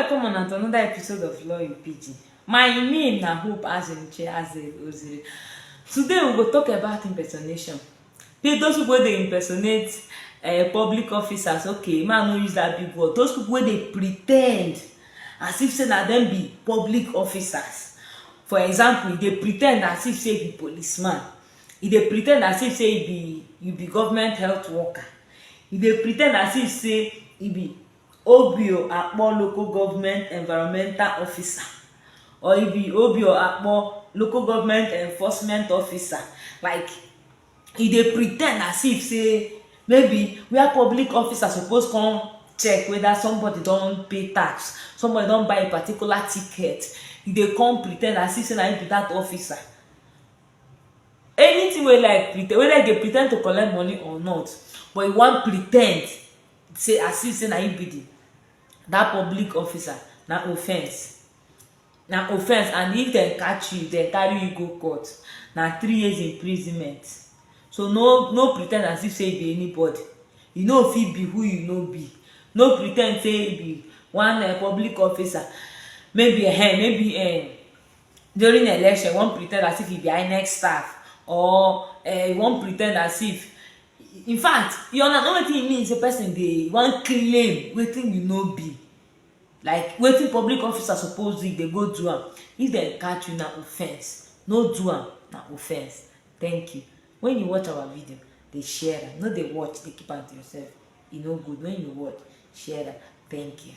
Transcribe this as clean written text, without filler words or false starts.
welcome on to another episode of Law in Pidgin. My name na Hope Azinche Oziri. Today we go talk about impersonation. Those people they impersonate public officers, okay, man no use that big word. Those people they pretend as if say na them be public officers. For example, they pretend as if say be policeman. They pretend as if say you be government health worker. They pretend as if say you be Obio Akpo local government environmental officer, or you be Obio Akpo local government enforcement officer. Like they pretend as if say maybe where public officers suppose come check whether somebody don't pay tax, somebody don't buy a particular ticket. They come pretend as if say na him be that officer. Anything wey like pretend, whether they pretend to collect money or not, but you wan pretend say as if say na him be that public officer, na offense. Na offense, and if dem catch you, dem carry you go court, na 3 years imprisonment. So no pretend as if say you be anybody. You no fit be who you no be. No pretend say you be one public officer. Maybe during election, one pretend as if you be INEC staff, or one pretend as if, in fact, you understand wetin e mean say person dey wan claim wetin you no be. Like wetin public officer suppose do, dey go do am. If dem catch you, na offense. No do am, na offense. Thank you. When you watch our video, dey share am. No dey watch dey keep am to yourself. E no good. When you watch, share am. Thank you.